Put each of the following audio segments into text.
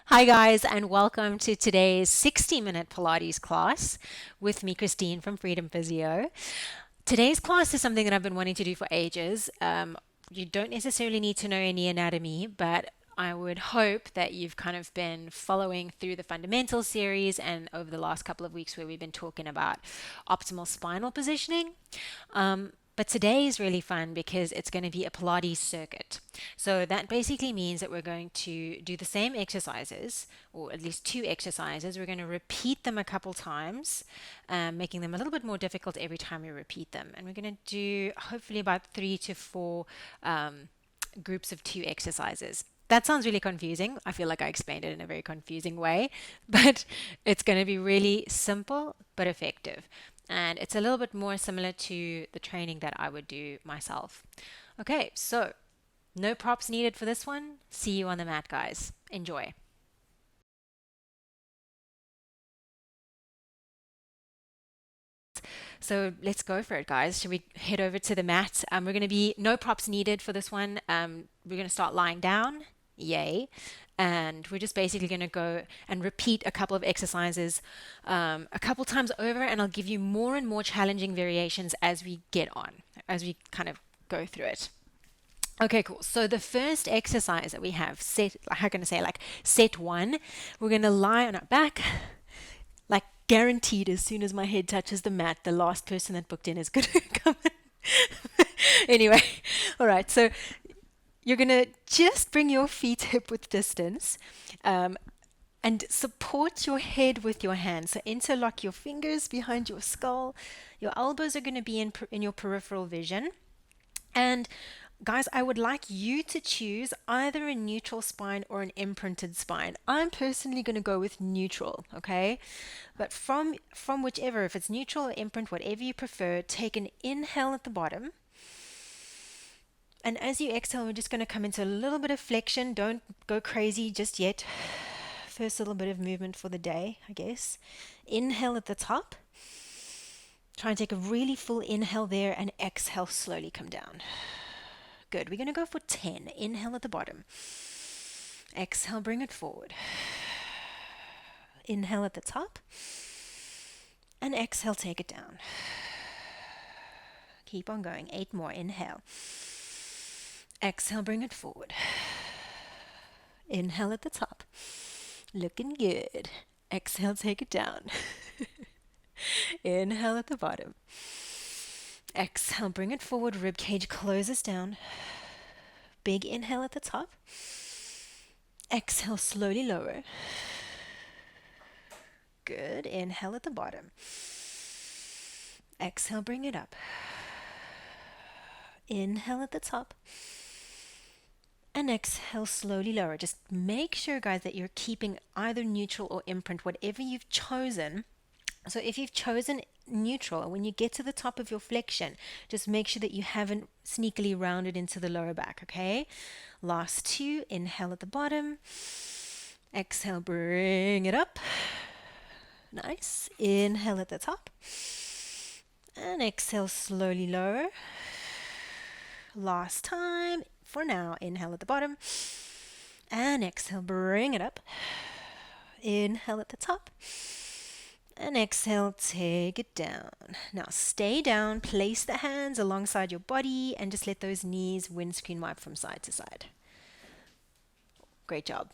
Hi, guys, and welcome to today's 60-minute Pilates class with me, Christine from Freedom Physio. Today's class is something that I've been wanting to do for ages. You don't necessarily need to know any anatomy, but I would hope that you've kind of been following through the fundamental series and over the last couple of weeks where we've been talking about optimal spinal positioning. But today is really fun because it's going to be a Pilates circuit. So that basically means that we're going to do the same exercises, or at least two exercises. We're going to repeat them a couple times, making them a little bit more difficult every time we repeat them. And we're going to do hopefully about 3 to 4 groups of two exercises. That sounds really confusing. I feel like I explained it in a very confusing way, but it's going to be really simple but effective. And it's a little bit more similar to the training that I would do myself. Okay, so no props needed for this one. See you on the mat, guys. Enjoy. So let's go for it, guys. Should we head over to the mat? We're going to be no props needed for this one. We're going to start lying down. Yay. And we're just basically going to go and repeat a couple of exercises a couple times over, and I'll give you more and more challenging variations as we get on, as we kind of go through it. Okay, cool. So the first exercise that we have set, how can I say, like set one, we're going to lie on our back, like guaranteed as soon as my head touches the mat, the last person that booked in is going to come in. Anyway, all right. So you're going to just bring your feet hip width distance and support your head with your hands. So interlock your fingers behind your skull. Your elbows are going to be in your peripheral vision. And guys, I would like you to choose either a neutral spine or an imprinted spine. I'm personally going to go with neutral, okay? But from whichever, if it's neutral or imprint, whatever you prefer, take an inhale at the bottom. And as you exhale, we're just going to come into a little bit of flexion. Don't go crazy just yet. First little bit of movement for the day, I guess. Inhale at the top. Try and take a really full inhale there and exhale, slowly come down. Good. We're going to go for 10. Inhale at the bottom. Exhale, bring it forward. Inhale at the top. And exhale, take it down. Keep on going. 8 more. Inhale. Exhale, bring it forward. Inhale at the top. Looking good. Exhale, take it down. Inhale at the bottom. Exhale, bring it forward. Rib cage closes down. Big inhale at the top. Exhale, slowly lower. Good. Inhale at the bottom. Exhale, bring it up. Inhale at the top. And exhale, slowly lower. Just make sure, guys, that you're keeping either neutral or imprint, whatever you've chosen. So if you've chosen neutral, when you get to the top of your flexion, just make sure that you haven't sneakily rounded into the lower back, okay? Last 2, inhale at the bottom. Exhale, bring it up. Nice. Inhale at the top. And exhale, slowly lower. Last time. For now, inhale at the bottom. And exhale, bring it up. Inhale at the top. And exhale, take it down. Now stay down, place the hands alongside your body, and just let those knees windscreen wipe from side to side. Great job.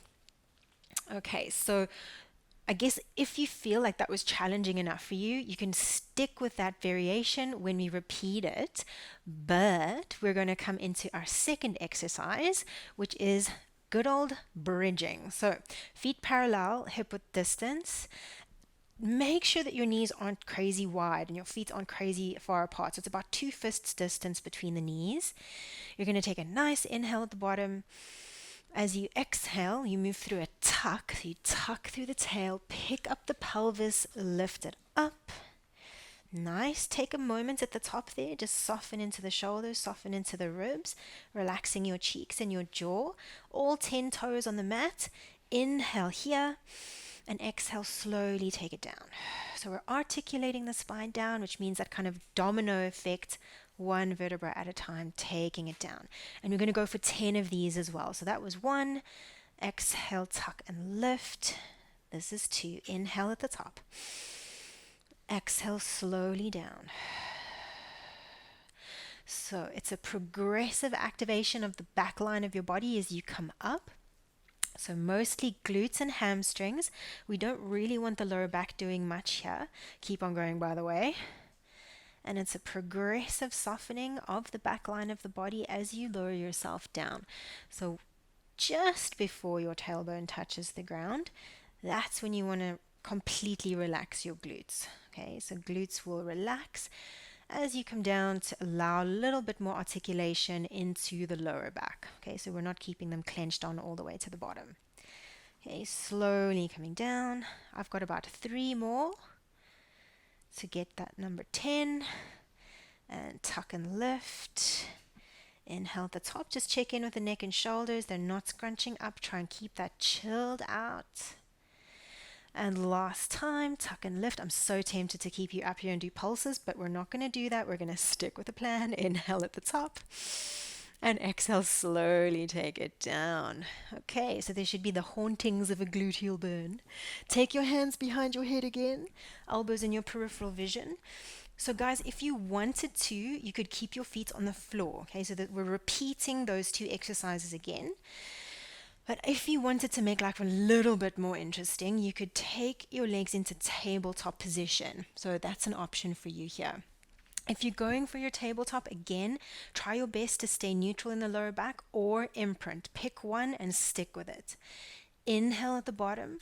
Okay, so I guess if you feel like that was challenging enough for you, you can stick with that variation when we repeat it. But we're going to come into our second exercise, which is good old bridging. So feet parallel, hip width distance. Make sure that your knees aren't crazy wide and your feet aren't crazy far apart. So it's about 2 fists distance between the knees. You're going to take a nice inhale at the bottom. As you exhale, you move through a tuck. So you tuck through the tail, pick up the pelvis, lift it up. Nice. Take a moment at the top there. Just soften into the shoulders, soften into the ribs, relaxing your cheeks and your jaw. All 10 toes on the mat. Inhale here and exhale, slowly take it down. So we're articulating the spine down, which means that kind of domino effect, one vertebra at a time, taking it down. And we're going to go for 10 of these as well. So that was 1, Exhale, tuck and lift. This is 2. Inhale at the top. Exhale slowly down. So it's a progressive activation of the back line of your body as you come up. So mostly glutes and hamstrings. We don't really want the lower back doing much here. Keep on going, by the way. And it's a progressive softening of the back line of the body as you lower yourself down. So just before your tailbone touches the ground, that's when you want to completely relax your glutes. Okay, so glutes will relax as you come down to allow a little bit more articulation into the lower back. Okay, so we're not keeping them clenched on all the way to the bottom. Okay, slowly coming down. I've got about 3 more to get that number 10. And tuck and lift. Inhale at the top. Just check in with the neck and shoulders. They're not scrunching up. Try and keep that chilled out. And last time, tuck and lift. I'm so tempted to keep you up here and do pulses, but we're not going to do that. We're going to stick with the plan. Inhale at the top. And exhale, slowly take it down. Okay, so there should be the hauntings of a gluteal burn. Take your hands behind your head again. Elbows in your peripheral vision. So guys, if you wanted to, you could keep your feet on the floor. Okay, so that we're repeating those 2 exercises again. But if you wanted to make life a little bit more interesting, you could take your legs into tabletop position. So that's an option for you here. If you're going for your tabletop, again, try your best to stay neutral in the lower back or imprint. Pick one and stick with it. Inhale at the bottom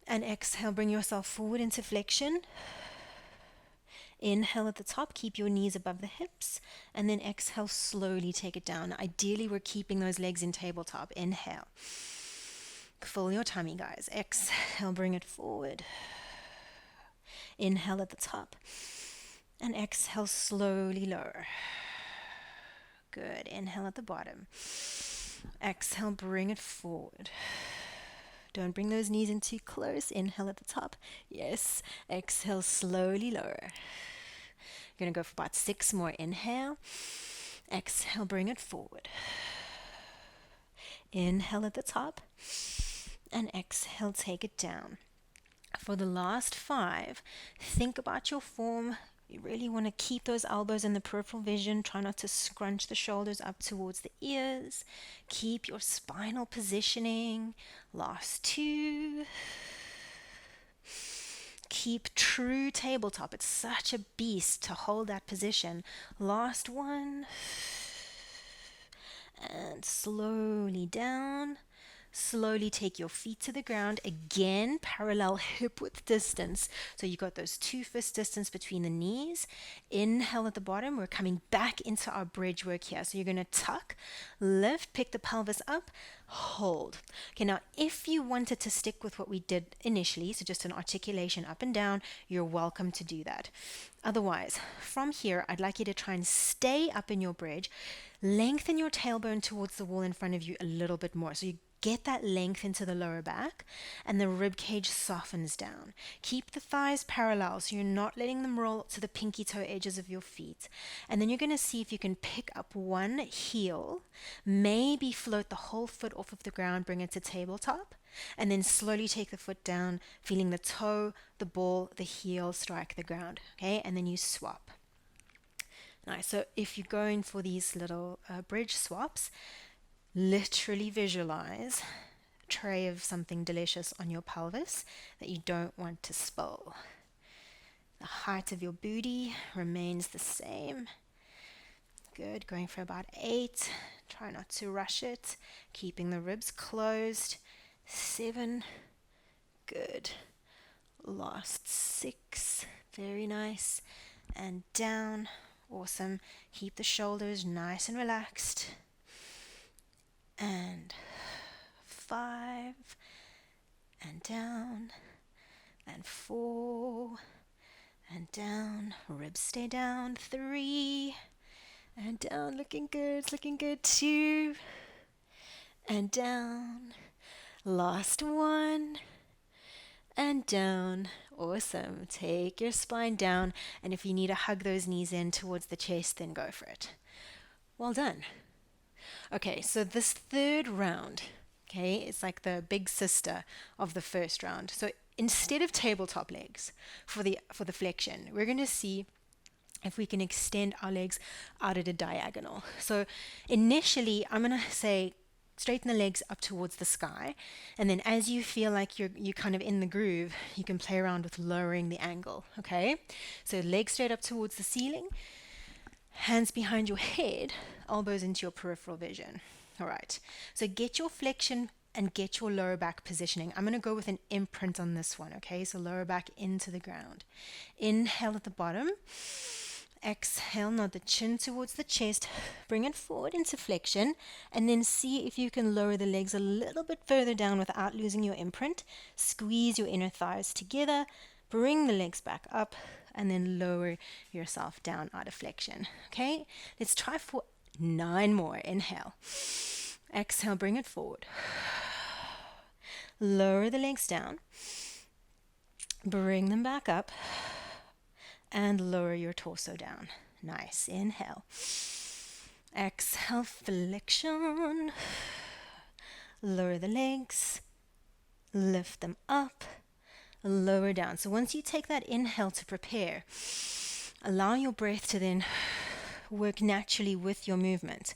and exhale, bring yourself forward into flexion. Inhale at the top, keep your knees above the hips, and then exhale, slowly take it down. Ideally, we're keeping those legs in tabletop. Inhale. Fill your tummy, guys. Exhale, bring it forward. Inhale at the top, and exhale, slowly lower. Good. Inhale at the bottom. Exhale, bring it forward. Don't bring those knees in too close. Inhale at the top. Yes. Exhale, slowly lower. You're going to go for about 6 more. Inhale. Exhale, bring it forward. Inhale at the top. And exhale, take it down. For the last 5, think about your form. You really want to keep those elbows in the peripheral vision. Try not to scrunch the shoulders up towards the ears. Keep your spinal positioning. Last 2. Keep true tabletop. It's such a beast to hold that position. Last 1. And slowly down. Slowly take your feet to the ground. Again, parallel hip width distance. So you got those 2 fist distance between the knees. Inhale at the bottom. We're coming back into our bridge work here. So you're going to tuck, lift, pick the pelvis up, hold. Okay, now if you wanted to stick with what we did initially, so just an articulation up and down, you're welcome to do that. Otherwise, from here, I'd like you to try and stay up in your bridge. Lengthen your tailbone towards the wall in front of you a little bit more. So you get that length into the lower back and the rib cage softens down. Keep the thighs parallel so you're not letting them roll to the pinky toe edges of your feet. And then you're going to see if you can pick up one heel, maybe float the whole foot off of the ground, bring it to tabletop, and then slowly take the foot down, feeling the toe, the ball, the heel strike the ground. Okay, and then you swap. Nice. So if you're going for these little bridge swaps, literally visualize a tray of something delicious on your pelvis that you don't want to spill. The height of your booty remains the same. Good. Going for about 8. Try not to rush it. Keeping the ribs closed. 7. Good. Last 6. Very nice. And down. Awesome. Keep the shoulders nice and relaxed. And 5. And down. And 4. And down. Ribs stay down. 3. And down. Looking good. It's looking good. 2. And down. Last 1. And down. Awesome. Take your spine down. And if you need to hug those knees in towards the chest, then go for it. Well done. Okay, so this third round, Okay, it's like the big sister of the first round. So instead of tabletop legs for the flexion, we're going to see if we can extend our legs out at a diagonal. So initially, I'm going to say straighten the legs up towards the sky, and then as you feel like you're kind of in the groove, you can play around with lowering the angle. Okay, so legs straight up towards the ceiling, hands behind your head, elbows into your peripheral vision. All right, so get your flexion and get your lower back positioning. I'm going to go with an imprint on this one. Okay, so lower back into the ground. Inhale at the bottom. Exhale, nod the chin towards the chest, bring it forward into flexion, and then see if you can lower the legs a little bit further down without losing your imprint. Squeeze your inner thighs together, bring the legs back up, and then lower yourself down out of flexion. Okay, let's try for 9 more. Inhale. Exhale, bring it forward. Lower the legs down, bring them back up, and lower your torso down. Nice. Inhale. Exhale, flexion. Lower the legs. Lift them up. Lower down. So once you take that inhale to prepare, allow your breath to then work naturally with your movement.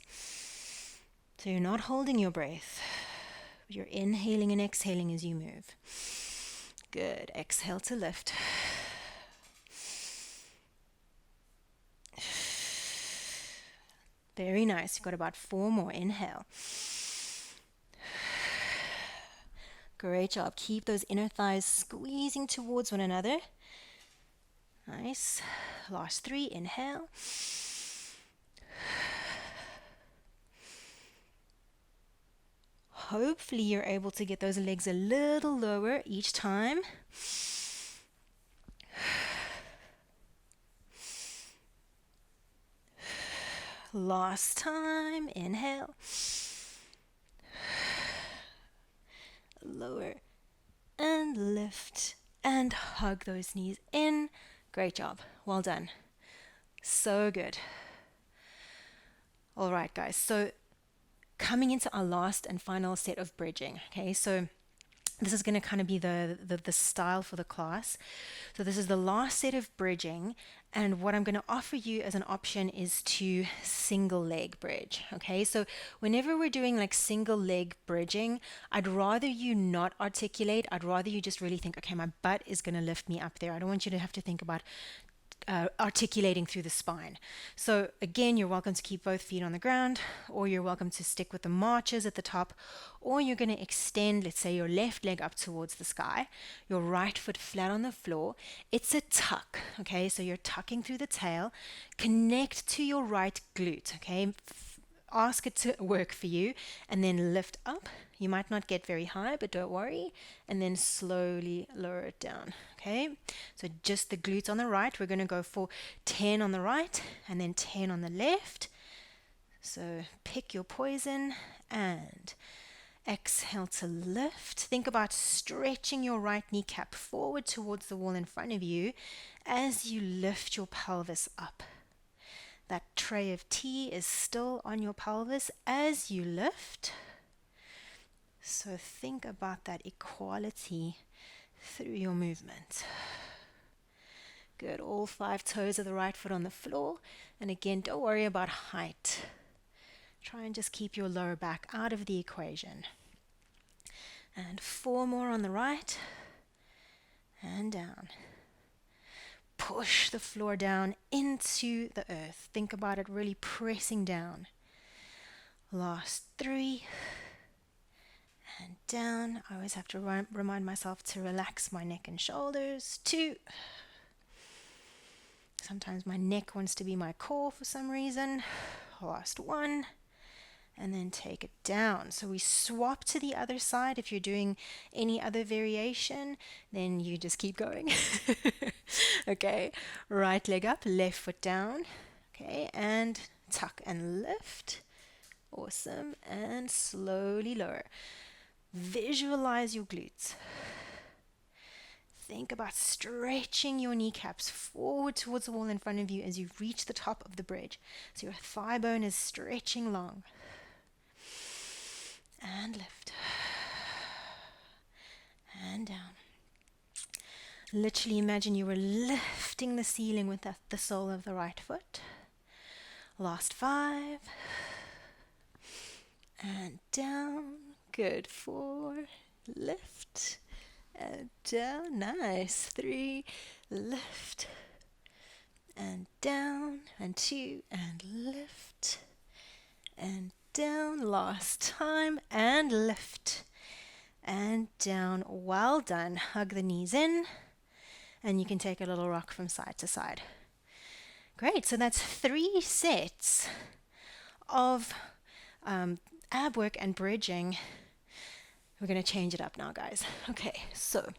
So you're not holding your breath. You're inhaling and exhaling as you move. Good. Exhale to lift. Very nice. You've got about 4 more. Inhale. Great job. Keep those inner thighs squeezing towards one another. Nice. Last 3. Inhale. Hopefully you're able to get those legs a little lower each time. Last time. Inhale. Lower and lift and hug those knees in. Great job. Well done. So good. All right, guys. So coming into our last and final set of bridging. Okay, so this is going to kind of be the style for the class. So this is the last set of bridging, and what I'm going to offer you as an option is to single leg bridge. Okay, so whenever we're doing like single leg bridging, I'd rather you not articulate. I'd rather you just really think, okay, my butt is going to lift me up there. I don't want you to have to think about articulating through the spine. So again, you're welcome to keep both feet on the ground, or you're welcome to stick with the marches at the top, or you're going to extend, let's say, your left leg up towards the sky, your right foot flat on the floor. It's a tuck, okay? So you're tucking through the tail. Connect to your right glute, okay? Ask it to work for you, and then lift up. You might not get very high, but don't worry, and then slowly lower it down. Okay, so just the glutes on the right. We're going to go for 10 on the right and then 10 on the left. So pick your poison and exhale to lift. Think about stretching your right kneecap forward towards the wall in front of you as you lift your pelvis up. That tray of tea is still on your pelvis as you lift. So think about that equality through your movement. Good. All 5 toes of the right foot on the floor. And again, don't worry about height. Try and just keep your lower back out of the equation. And 4 more on the right. And down. Push the floor down into the earth. Think about it really pressing down. Last 3. And down. I always have to remind myself to relax my neck and shoulders. 2. Sometimes my neck wants to be my core for some reason. Last 1. And then take it down. So we swap to the other side. If you're doing any other variation, then you just keep going. Okay. Right leg up, left foot down. Okay. And tuck and lift. Awesome. And slowly lower. Visualize your glutes. Think about stretching your kneecaps forward towards the wall in front of you as you reach the top of the bridge. So your thigh bone is stretching long. And lift. and down. Literally imagine you were lifting the ceiling with the sole of the right foot. Last 5. And down. Good. 4. Lift. And down. Nice. 3. Lift. And down. And 2. And lift. And down. Last time. And lift. And down. Well done. Hug the knees in. And you can take a little rock from side to side. Great. So that's 3 sets of ab work and bridging. We're going to change it up now, guys. Okay, so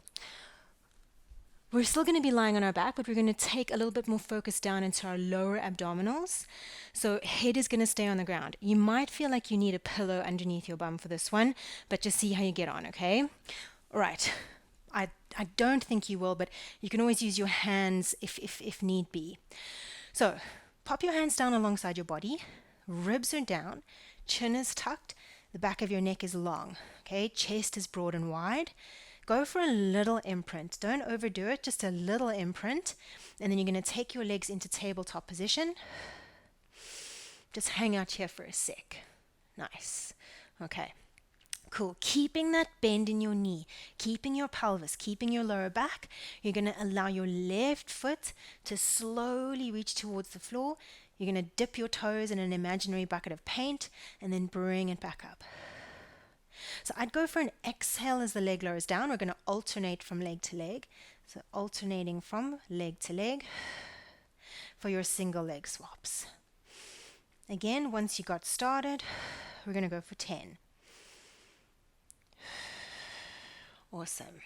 we're still going to be lying on our back, but we're going to take a little bit more focus down into our lower abdominals. So head is going to stay on the ground. You might feel like you need a pillow underneath your bum for this one, but just see how you get on, okay? All right. I don't think you will, but you can always use your hands if need be. So pop your hands down alongside your body. Ribs are down. Chin is tucked. The back of your neck is long. Okay, chest is broad and wide. Go for a little imprint. Don't overdo it, just a little imprint. And then you're going to take your legs into tabletop position. Just hang out here for a sec. Nice. Okay. Cool. Keeping that bend in your knee, keeping your pelvis, keeping your lower back. You're going to allow your left foot to slowly reach towards the floor. You're going to dip your toes in an imaginary bucket of paint and then bring it back up. So I'd go for an exhale as the leg lowers down. We're going to alternate from leg to leg. So alternating from leg to leg for your single leg swaps. Again, once you got started, we're going to go for 10. Awesome.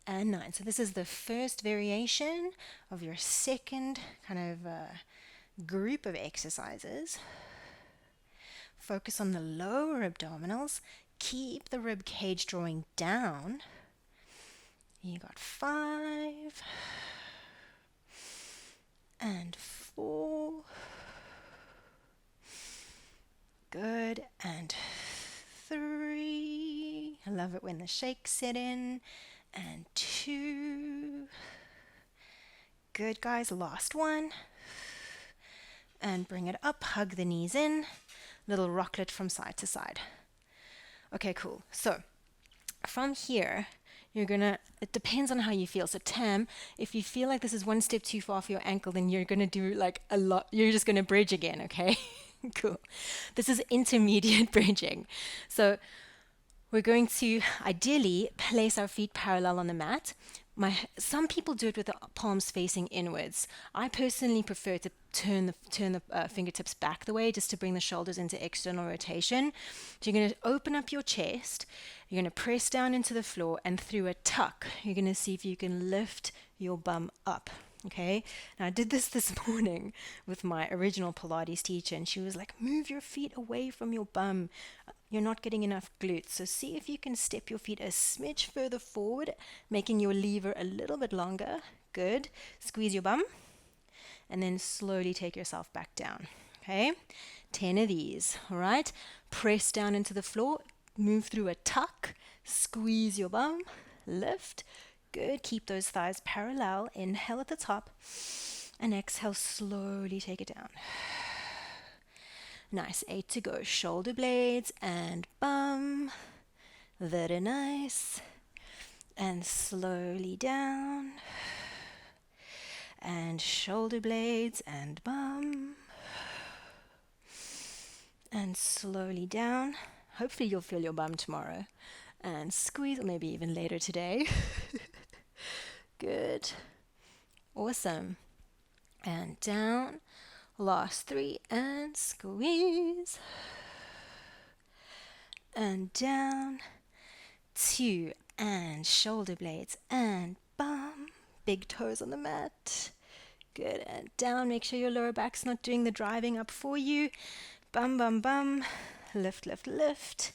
And 9. So this is the first variation of your second kind of group of exercises. Focus on the lower abdominals. Keep the rib cage drawing down. You got 5 and 4. Good. And 3. I love it when the shakes set in. And 2. Good, guys. Last one. And bring it up. Hug the knees in. Little rocklet from side to side. Okay, cool. So from here, you're gonna, it depends on how you feel. So Tam, if you feel like this is one step too far for your ankle, then you're gonna do like a lot. You're just gonna bridge again, okay? Cool. This is intermediate bridging. So we're going to ideally place our feet parallel on the mat. Some people do it with the palms facing inwards. I personally prefer to turn the fingertips back the way just to bring the shoulders into external rotation. So you're going to open up your chest. You're going to press down into the floor, and through a tuck, you're going to see if you can lift your bum up. Okay, now I did this morning with my original Pilates teacher, and she was like, move your feet away from your bum. You're not getting enough glutes. So see if you can step your feet a smidge further forward, making your lever a little bit longer. Good. Squeeze your bum, and then slowly take yourself back down. Okay, 10 of these. All right, press down into the floor, move through a tuck, squeeze your bum, lift. Good. Keep those thighs parallel. Inhale at the top and exhale, slowly take it down. Nice. 8 to go. Shoulder blades and bum. Very nice. And slowly down. And shoulder blades and bum. And slowly down. Hopefully you'll feel your bum tomorrow. And squeeze, or maybe even later today. Good. Awesome. And down. Last 3 and squeeze. And down. 2 and shoulder blades and bum. Big toes on the mat. Good. And down. Make sure your lower back's not doing the driving up for you. Bum, bum, bum. Lift, lift, lift.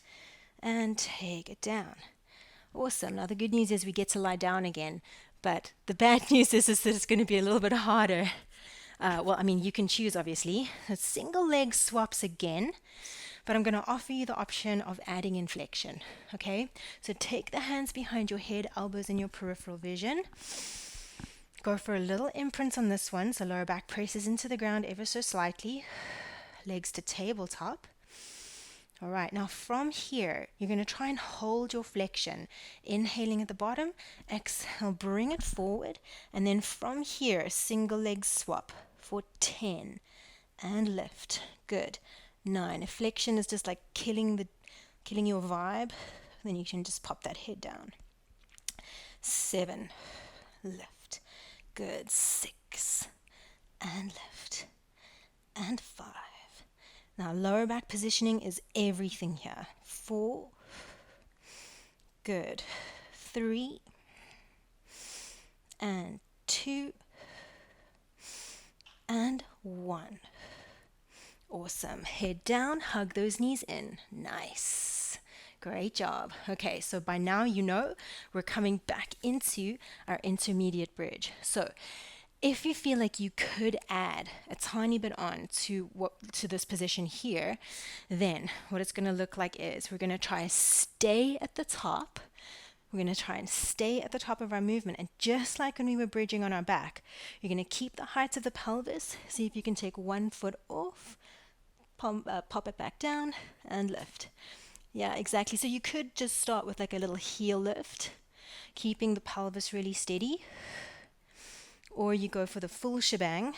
And take it down. Awesome. Now the good news is we get to lie down again, but the bad news is that it's going to be a little bit harder. Well, I mean, you can choose, obviously. So single leg swaps again. but I'm going to offer you the option of adding in flexion. Okay, so take the hands behind your head, elbows in your peripheral vision. Go for a little imprint on this one, so lower back presses into the ground ever so slightly, legs to tabletop. All right, now from here, you're going to try and hold your flexion. Inhaling at the bottom, exhale, bring it forward, and then from here, single leg swap for 10, and lift. Good. 9. If flexion is just like killing your vibe, then you can just pop that head down. 7, lift. Good. 6, and lift. And 5. Now, lower back positioning is everything here. 4. Good. 3. And 2. And 1. Awesome. Head down, hug those knees in. Nice. Great job. Okay, so by now you know we're coming back into our intermediate bridge. So if you feel like you could add a tiny bit on to this position here, then what it's going to look like is we're going to try to stay at the top. We're going to try and stay at the top of our movement. And just like when we were bridging on our back, you're going to keep the height of the pelvis. See if you can take one foot off, pop it back down, and lift. Yeah, exactly. So you could just start with like a little heel lift, keeping the pelvis really steady. Or you go for the full shebang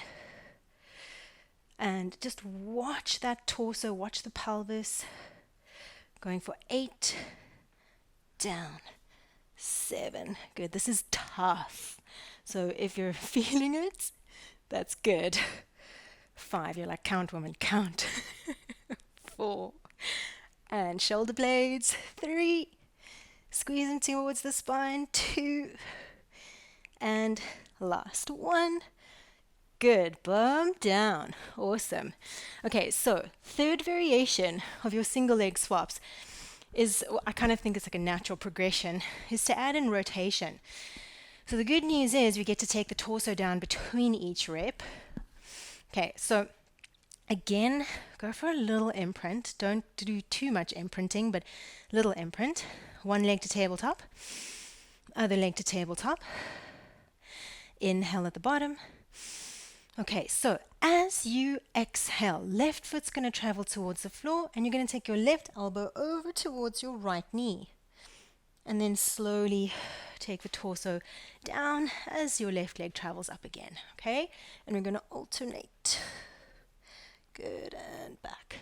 and just watch that torso, watch the pelvis. Going for 8, down, 7. Good. This is tough. So if you're feeling it, that's good. 5, you're like, count, woman, count. 4, and shoulder blades. 3, squeezing towards the spine. 2, and last 1. Good. Boom, down. Awesome. Okay, so third variation of your single leg swaps is, I kind of think it's like a natural progression, is to add in rotation. So the good news is we get to take the torso down between each rep. Okay, so again, go for a little imprint. Don't do too much imprinting, but little imprint. One leg to tabletop, other leg to tabletop. Inhale at the bottom. Okay, so as you exhale, left foot's going to travel towards the floor, and you're going to take your left elbow over towards your right knee. And then slowly take the torso down as your left leg travels up again, okay? And we're going to alternate. Good, and back.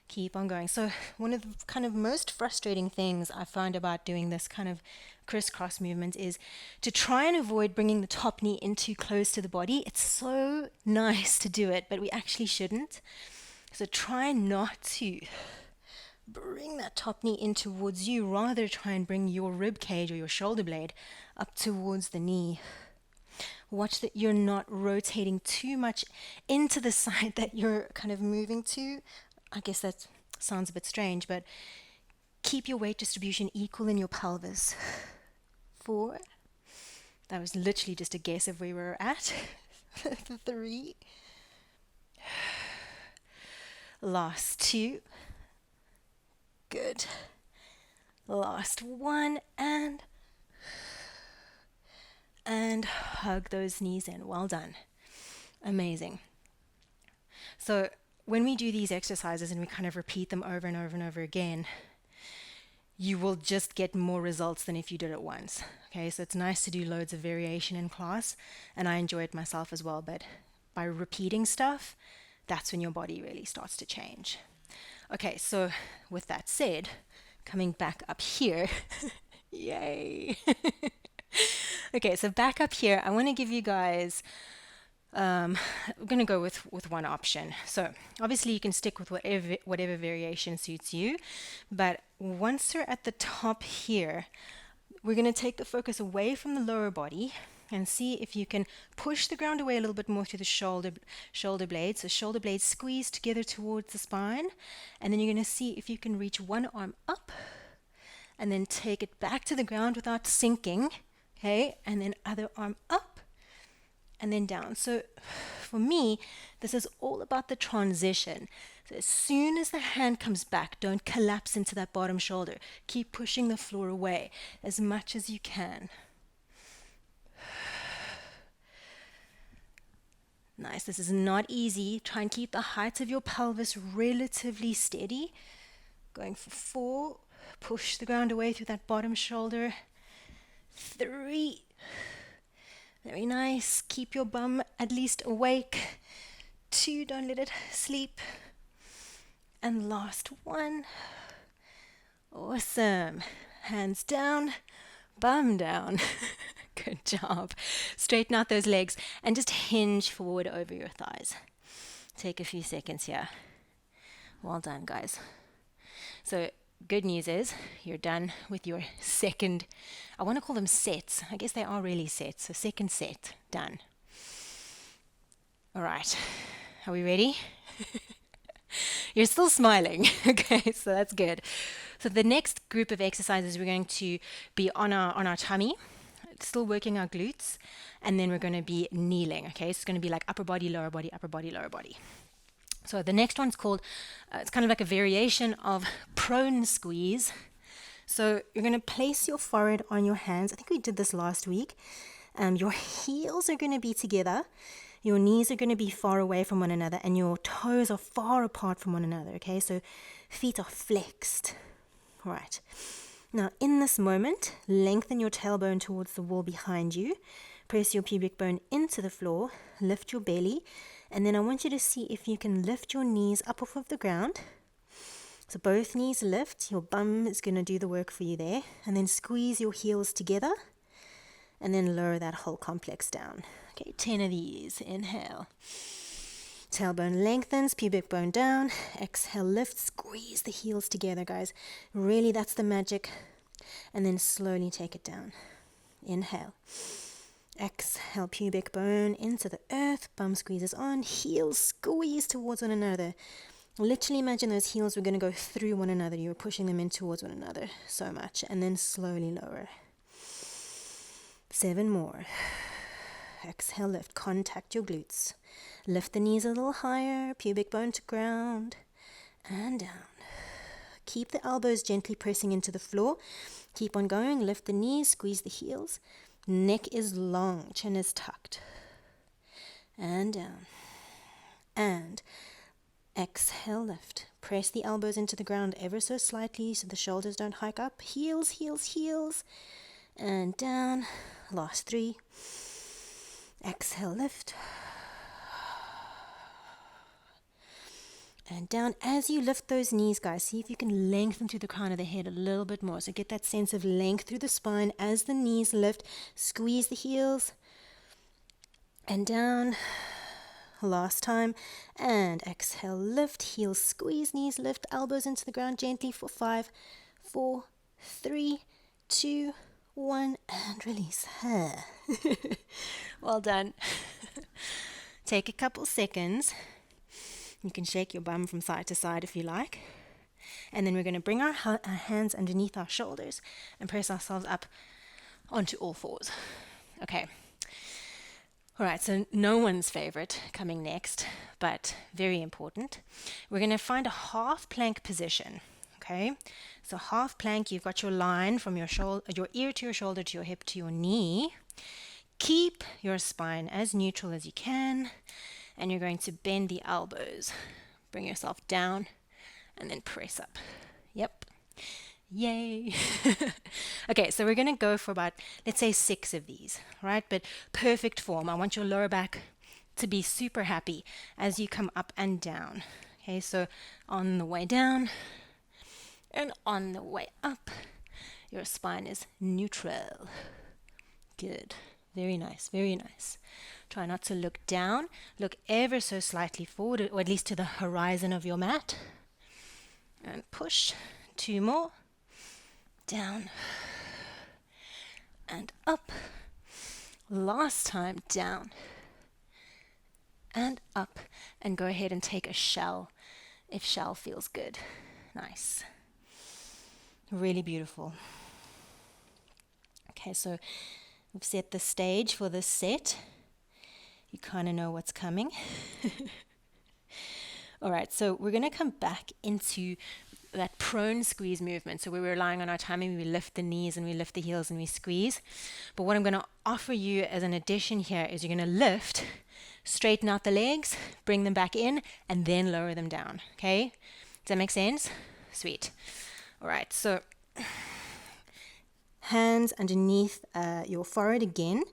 Keep on going. So one of the kind of most frustrating things I find about doing this kind of crisscross movement is to try and avoid bringing the top knee in too close to the body. It's so nice to do it, but we actually shouldn't. So try not to bring that top knee in towards you. Rather try and bring your rib cage or your shoulder blade up towards the knee. Watch that you're not rotating too much into the side that you're kind of moving to. I guess that sounds a bit strange, but keep your weight distribution equal in your pelvis. 4. That was literally just a guess of where we were at. 3. Last 2. Good. Last 1, and hug those knees in. Well done. Amazing. So when we do these exercises and we kind of repeat them over and over and over again, you will just get more results than if you did it once. Okay, so it's nice to do loads of variation in class, and I enjoy it myself as well, but by repeating stuff, that's when your body really starts to change. Okay, so with that said, coming back up here, yay. Okay, so back up here, I want to give you guys, we're going to go with one option. So obviously you can stick with whatever variation suits you, but once you're at the top here, we're going to take the focus away from the lower body and see if you can push the ground away a little bit more through the shoulder blades. So shoulder blades squeeze together towards the spine, and then you're going to see if you can reach one arm up and then take it back to the ground without sinking. Okay, and then other arm up and then down. So for me, this is all about the transition. So as soon as the hand comes back, don't collapse into that bottom shoulder. Keep pushing the floor away as much as you can. Nice. This is not easy. Try and keep the height of your pelvis relatively steady. Going for 4. Push the ground away through that bottom shoulder. 3. Very nice. Keep your bum at least awake. 2. Don't let it sleep. And last 1. Awesome. Hands down, bum down. Good job. Straighten out those legs and just hinge forward over your thighs. Take a few seconds here. Well done, guys. So good news is you're done with your second, I want to call them sets. I guess they are really sets. So second set, done. All right. Are we ready? You're still smiling. Okay, so that's good. So the next group of exercises, we're going to be on our tummy, still working our glutes, and then we're going to be kneeling. Okay, so it's going to be like upper body, lower body, upper body, lower body. So the next one's called, it's kind of like a variation of prone squeeze. So you're going to place your forehead on your hands. I think we did this last week. Your heels are going to be together. Your knees are going to be far away from one another, and your toes are far apart from one another. Okay, so feet are flexed. All right. Now, in this moment, lengthen your tailbone towards the wall behind you. Press your pubic bone into the floor. Lift your belly. And then I want you to see if you can lift your knees up off of the ground. So both knees lift. Your bum is going to do the work for you there. And then squeeze your heels together. And then lower that whole complex down. Okay, 10 of these. Inhale. Tailbone lengthens, pubic bone down. Exhale, lift, squeeze the heels together, guys. Really, that's the magic. And then slowly take it down. Inhale. Exhale, pubic bone into the earth. Bum squeezes on. Heels squeeze towards one another. Literally imagine those heels were going to go through one another. You were pushing them in towards one another so much. And then slowly lower. 7 more. Exhale, lift. Contact your glutes. Lift the knees a little higher. Pubic bone to ground. And down. Keep the elbows gently pressing into the floor. Keep on going. Lift the knees. Squeeze the heels. Neck is long. Chin is tucked. And down. And exhale, lift. Press the elbows into the ground ever so slightly so the shoulders don't hike up. Heels, heels, heels. And down. Last 3. Exhale, lift. And down. As you lift those knees, guys, see if you can lengthen through the crown of the head a little bit more. So get that sense of length through the spine as the knees lift. Squeeze the heels. And down. Last time. And exhale, lift. Heels squeeze, knees lift. Elbows into the ground gently for 5, 4, 3, 2, 1. And release. Well done. Take a couple seconds. You can shake your bum from side to side if you like. And then we're going to bring our hands underneath our shoulders and press ourselves up onto all fours. Okay. All right, so no one's favorite coming next, but very important. We're going to find a half plank position. Okay. So half plank, you've got your line from your shoulder, your ear to your shoulder to your hip to your knee. Keep your spine as neutral as you can. And you're going to bend the elbows. Bring yourself down and then press up. Yep. Yay. Okay, so we're going to go for about, let's say 6 of these, right? But perfect form. I want your lower back to be super happy as you come up and down. Okay, so on the way down and on the way up, your spine is neutral. Good. Very nice, very nice. Try not to look down. Look ever so slightly forward, or at least to the horizon of your mat. And push. 2 more. Down. And up. Last time, down. And up. And go ahead and take a shell, if shell feels good. Nice. Really beautiful. Okay, so we've set the stage for this set. You kind of know what's coming. All right, so we're going to come back into that prone squeeze movement. So we're relying on our timing. We lift the knees and we lift the heels and we squeeze. But what I'm going to offer you as an addition here is you're going to lift, straighten out the legs, bring them back in, and then lower them down. Okay? Does that make sense? Sweet. All right, so hands underneath your forehead again,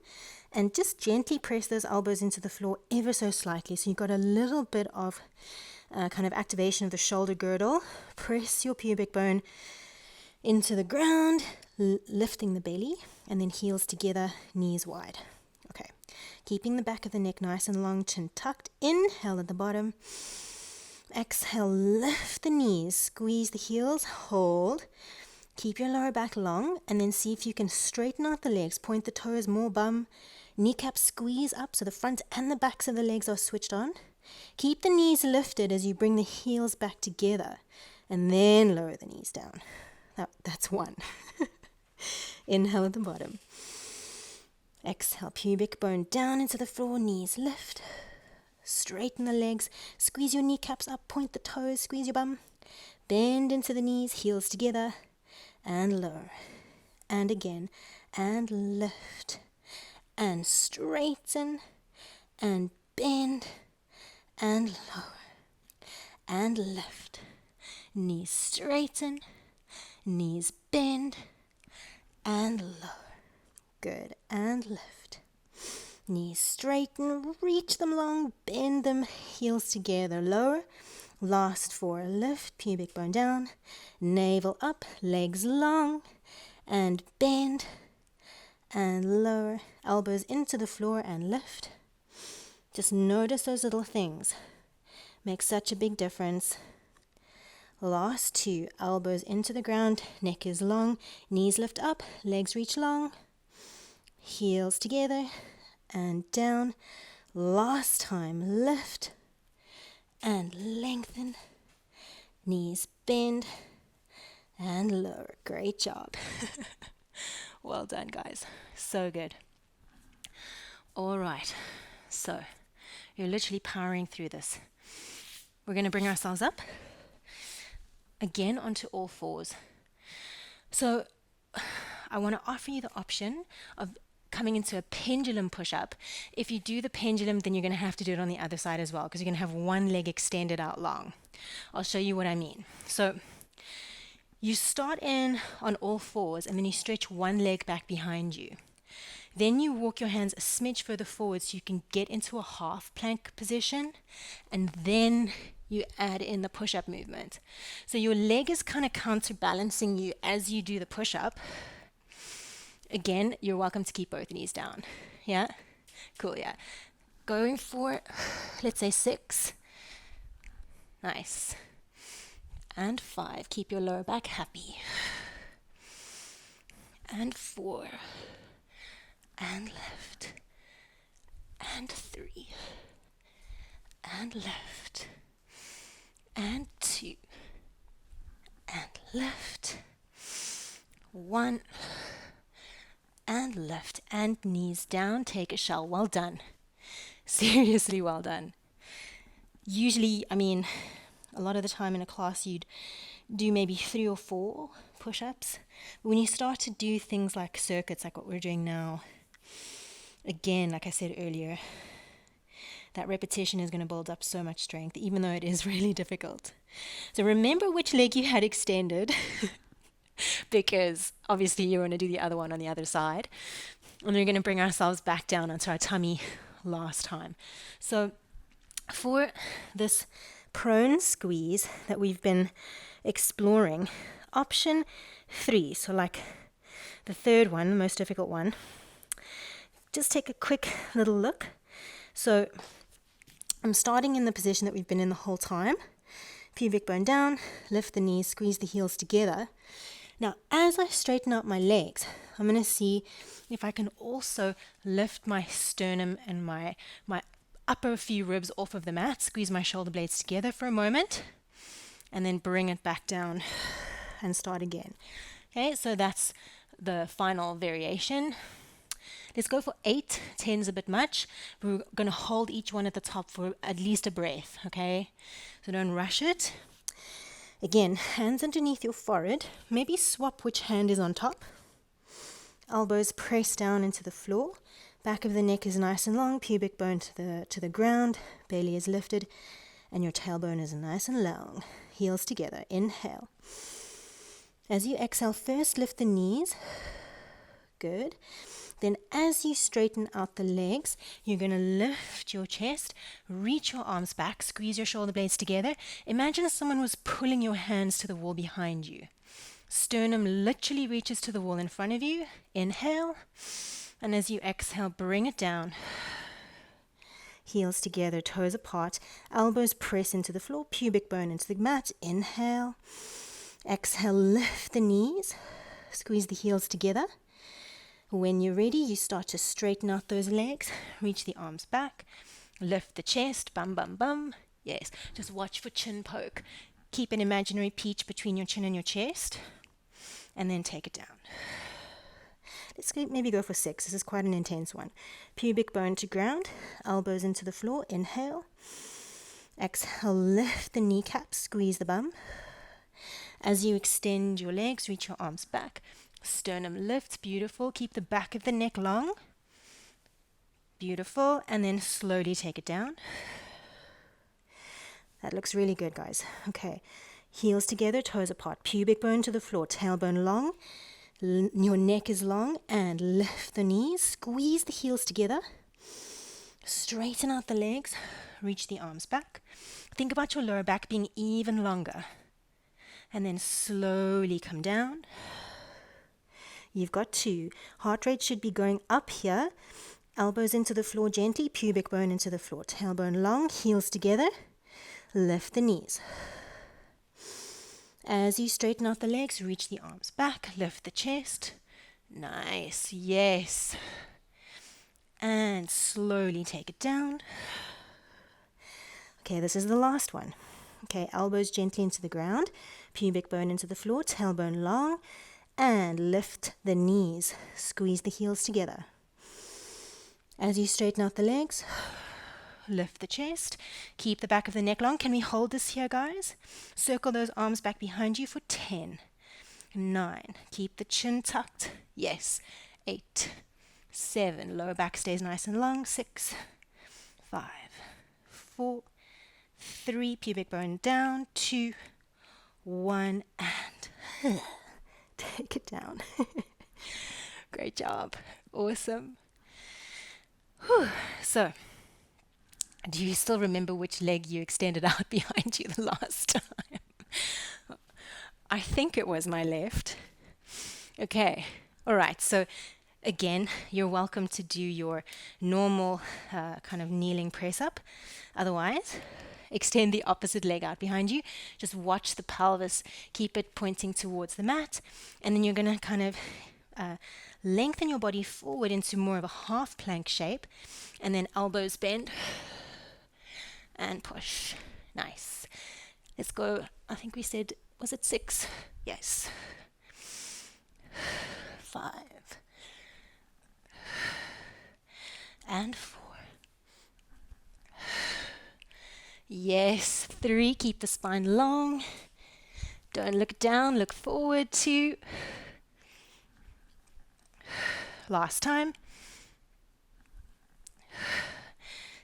and just gently press those elbows into the floor ever so slightly. So you've got a little bit of kind of activation of the shoulder girdle. Press your pubic bone into the ground, lifting the belly, and then heels together, knees wide. Okay, keeping the back of the neck nice and long, chin tucked. Inhale at the bottom. Exhale, lift the knees, squeeze the heels, hold. Keep your lower back long, and then see if you can straighten out the legs. Point the toes, more bum. Kneecap squeeze up so the front and the backs of the legs are switched on. Keep the knees lifted as you bring the heels back together, and then lower the knees down. That's one. Inhale at the bottom. Exhale, pubic bone down into the floor, knees lift. Straighten the legs, squeeze your kneecaps up, point the toes, squeeze your bum. Bend into the knees, heels together, and lower. And again, and lift. And straighten, and bend, and lower. And lift. Knees straighten, knees bend, and lower. Good, and lift. Knees straighten, reach them long, bend them, heels together, lower. Last four, lift, pubic bone down, navel up, legs long, and bend, and lower, elbows into the floor and lift. Just notice those little things. Make such a big difference. Last two, elbows into the ground, neck is long, knees lift up, legs reach long, heels together, and down. Last time, lift and lengthen, knees bend and lower. Great job. Well done, guys. So good. All right, so you're literally powering through this. We're going to bring ourselves up again onto all fours. So I want to offer you the option of coming into a pendulum push-up. If you do the pendulum, then you're going to have to do it on the other side as well, because you're going to have one leg extended out long. I'll show you what I mean. So you start in on all fours, and then you stretch one leg back behind you. Then you walk your hands a smidge further forward so you can get into a half plank position, and then you add in the push-up movement. So your leg is kind of counterbalancing you as you do the push-up. Again, you're welcome to keep both knees down. Yeah? Cool, yeah. Going for, let's say 6. Nice. And 5. Keep your lower back happy. And 4. And left. And 3. And left. And 2. And left. 1. And left, and knees down, take a shell. Well done. Seriously well done. Usually, a lot of the time in a class you'd do maybe 3 or 4 push-ups. But when you start to do things like circuits, like what we're doing now, again, like I said earlier, that repetition is going to build up so much strength, even though it is really difficult. So remember which leg you had extended, because obviously you want to do the other one on the other side. And we're going to bring ourselves back down onto our tummy last time. So for this prone squeeze that we've been exploring, option 3, so like the third one, the most difficult one, just take a quick little look. So I'm starting in the position that we've been in the whole time. Pubic bone down, lift the knees, squeeze the heels together. Now, as I straighten out my legs, I'm going to see if I can also lift my sternum and my upper few ribs off of the mat, squeeze my shoulder blades together for a moment, and then bring it back down and start again. Okay, so that's the final variation. Let's go for 8. 10's a bit much. We're going to hold each one at the top for at least a breath, okay? So don't rush it. Again, hands underneath your forehead. Maybe swap which hand is on top. Elbows press down into the floor. Back of the neck is nice and long. Pubic bone to the ground. Belly is lifted. And your tailbone is nice and long. Heels together. Inhale. As you exhale, first lift the knees. Good. Then as you straighten out the legs, you're going to lift your chest, reach your arms back, squeeze your shoulder blades together. Imagine someone was pulling your hands to the wall behind you. Sternum literally reaches to the wall in front of you. Inhale. And as you exhale, bring it down. Heels together, toes apart. Elbows press into the floor, pubic bone into the mat. Inhale. Exhale, lift the knees. Squeeze the heels together. When you're ready, you start to straighten out those legs. Reach the arms back. Lift the chest. Bum, bum, bum. Yes. Just watch for chin poke. Keep an imaginary peach between your chin and your chest. And then take it down. Let's maybe go for 6. This is quite an intense one. Pubic bone to ground. Elbows into the floor. Inhale. Exhale, lift the kneecaps. Squeeze the bum. As you extend your legs, reach your arms back. Sternum lifts, beautiful. Keep the back of the neck long. Beautiful. And then slowly take it down. That looks really good, guys. Okay. Heels together, toes apart. Pubic bone to the floor, tailbone long. Your neck is long. And lift the knees. Squeeze the heels together. Straighten out the legs. Reach the arms back. Think about your lower back being even longer. And then slowly come down. You've got 2. Heart rate should be going up here. Elbows into the floor gently, pubic bone into the floor. Tailbone long, heels together. Lift the knees. As you straighten out the legs, reach the arms back, lift the chest. Nice, yes. And slowly take it down. Okay, this is the last one. Okay, elbows gently into the ground, pubic bone into the floor, tailbone long. And lift the knees. Squeeze the heels together. As you straighten out the legs, lift the chest. Keep the back of the neck long. Can we hold this here, guys? Circle those arms back behind you for 10. 9. Keep the chin tucked. Yes. 8. 7. Lower back stays nice and long. 6. 5. 4. 3. Pubic bone down. 2. 1. And... take it down. Great job. Awesome. Whew. So, do you still remember which leg you extended out behind you the last time? I think it was my left. Okay. All right. So, again, you're welcome to do your normal kind of kneeling press up. Otherwise, extend the opposite leg out behind you. Just watch the pelvis. Keep it pointing towards the mat. And then you're going to kind of lengthen your body forward into more of a half plank shape. And then elbows bend. And push. Nice. Let's go. I think we said, was it 6? Yes. 5. And 4. Yes, 3. Keep the spine long. Don't look down, look forward. 2. Last time.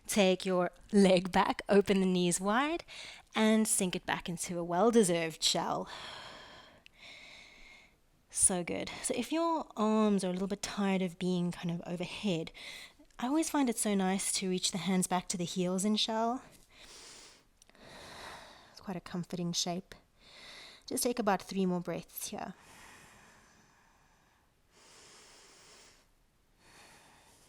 Take your leg back, open the knees wide, and sink it back into a well-deserved shell. So good. So if your arms are a little bit tired of being kind of overhead, I always find it so nice to reach the hands back to the heels in shell. It's quite a comforting shape. Just take about 3 more breaths here.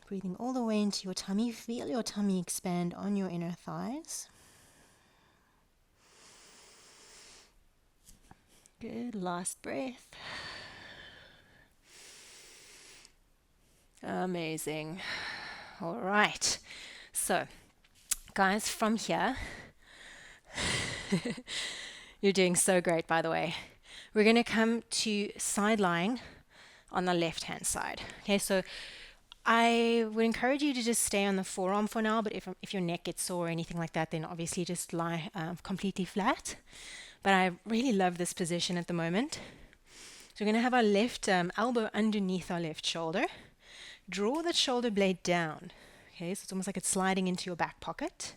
Breathing all the way into your tummy. Feel your tummy expand on your inner thighs. Good. Last breath. Amazing. All right. So, guys, from here, you're doing so great, by the way. We're going to come to side lying on the left-hand side. Okay, so I would encourage you to just stay on the forearm for now, but if your neck gets sore or anything like that, then obviously just lie completely flat. But I really love this position at the moment. So we're going to have our left elbow underneath our left shoulder. Draw the shoulder blade down. Okay, so it's almost like it's sliding into your back pocket.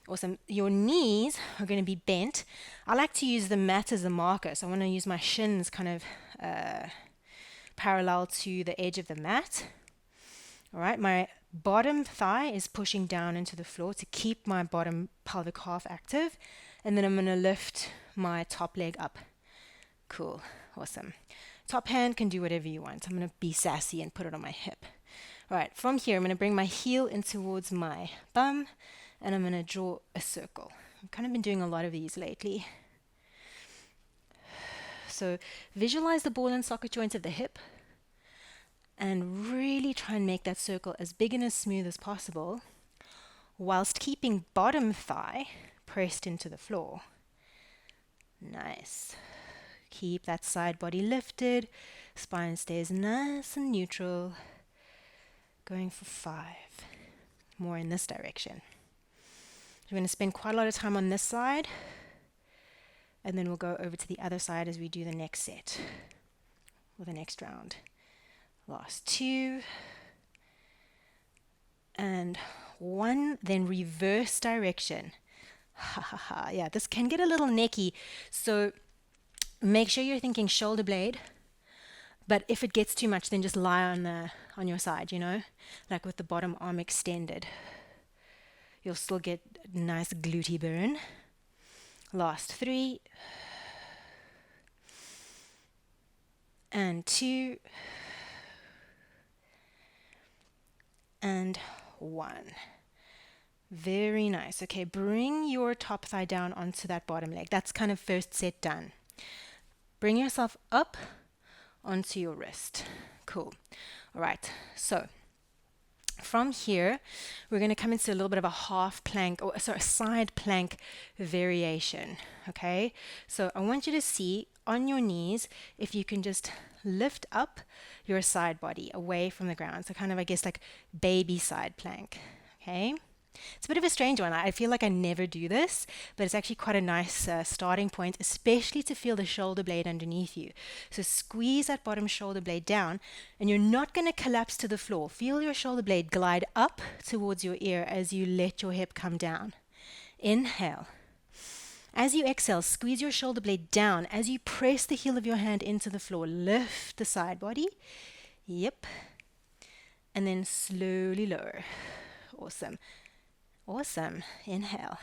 Awesome. Your knees are going to be bent. I like to use the mat as a marker, so I want to use my shins kind of parallel to the edge of the mat. All right, my bottom thigh is pushing down into the floor to keep my bottom pelvic half active, and then I'm going to lift my top leg up. Cool. Awesome. Top hand can do whatever you want. I'm going to be sassy and put it on my hip. All right, from here, I'm going to bring my heel in towards my bum, and I'm going to draw a circle. I've kind of been doing a lot of these lately. So visualize the ball and socket joints of the hip, and really try and make that circle as big and as smooth as possible, whilst keeping bottom thigh pressed into the floor. Nice. Keep that side body lifted, spine stays nice and neutral. Going for 5. More in this direction. We're going to spend quite a lot of time on this side, and then we'll go over to the other side as we do the next set, or the next round. Last 2. And 1, then reverse direction. Ha ha ha. Yeah, this can get a little necky, so make sure you're thinking shoulder blade, but if it gets too much, then just lie on your side, like with the bottom arm extended. You'll still get a nice glutey burn. Last 3. And 2. And 1. Very nice. Okay, bring your top thigh down onto that bottom leg. That's kind of first set done. Bring yourself up onto your wrist. Cool. All right, so from here, we're going to come into a little bit of a half plank, or sorry, a side plank variation, okay? So I want you to see on your knees if you can just lift up your side body away from the ground. So kind of, I guess, like baby side plank, okay? It's a bit of a strange one. I feel like I never do this, but it's actually quite a nice starting point, especially to feel the shoulder blade underneath you. So squeeze that bottom shoulder blade down, and you're not going to collapse to the floor. Feel your shoulder blade glide up towards your ear as you let your hip come down. Inhale. As you exhale, squeeze your shoulder blade down. As you press the heel of your hand into the floor, lift the side body. Yep. And then slowly lower. Awesome. Awesome. Inhale.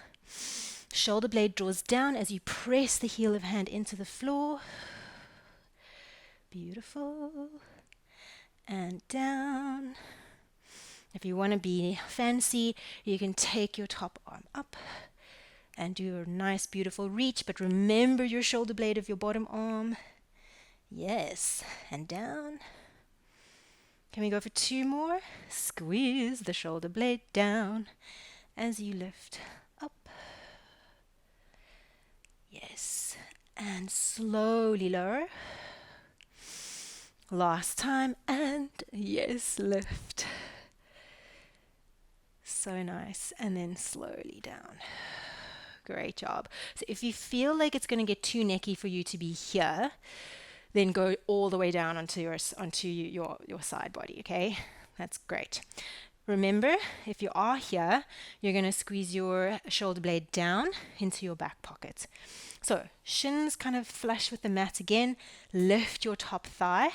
Shoulder blade draws down as you press the heel of hand into the floor. Beautiful. And down. If you want to be fancy, you can take your top arm up and do a nice, beautiful reach, but remember your shoulder blade of your bottom arm. Yes. And down. Can we go for 2 more? Squeeze the shoulder blade down as you lift up. Yes. And slowly lower. Last time. And yes, lift. So nice. And then slowly down. Great job. So if you feel like it's going to get too necky for you to be here, then go all the way down onto your side body, okay? That's great. Remember, if you are here, you're going to squeeze your shoulder blade down into your back pocket. So shins kind of flush with the mat again. Lift your top thigh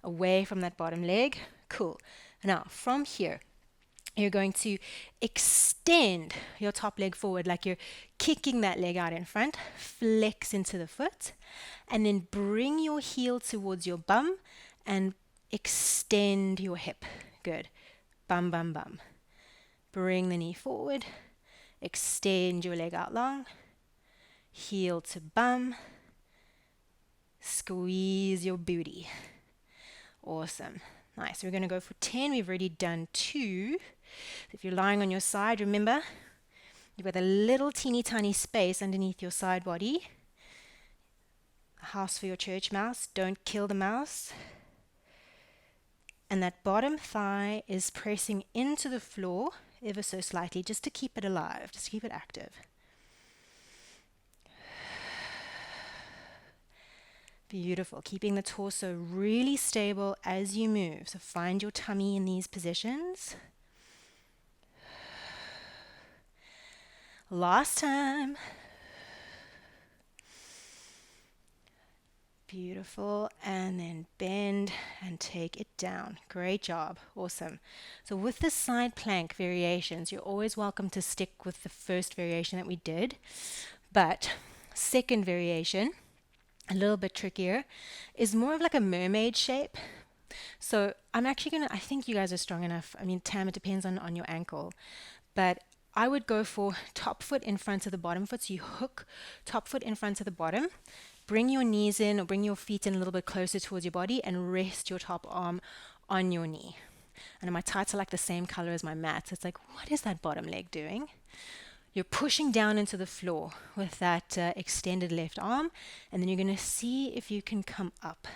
away from that bottom leg. Cool. Now, from here, you're going to extend your top leg forward like you're kicking that leg out in front. Flex into the foot. And then bring your heel towards your bum and extend your hip. Good. Bum, bum, bum. Bring the knee forward. Extend your leg out long. Heel to bum. Squeeze your booty. Awesome. Nice. We're going to go for 10. We've already done 2. If you're lying on your side, remember, you've got a little teeny tiny space underneath your side body. A house for your church mouse. Don't kill the mouse. And that bottom thigh is pressing into the floor ever so slightly just to keep it alive, just to keep it active. Beautiful. Keeping the torso really stable as you move. So find your tummy in these positions. Last time. Beautiful. And then bend and take it down. Great job. Awesome. So with the side plank variations, you're always welcome to stick with the first variation that we did. But second variation, a little bit trickier, is more of like a mermaid shape. So I'm actually I think you guys are strong enough. I mean, Tam, it depends on your ankle. But I would go for top foot in front of the bottom foot. So you hook top foot in front of the bottom. Bring your knees in or bring your feet in a little bit closer towards your body and rest your top arm on your knee. And my tights are like the same color as my mat. So it's like, what is that bottom leg doing? You're pushing down into the floor with that extended left arm, and then you're going to see if you can come up.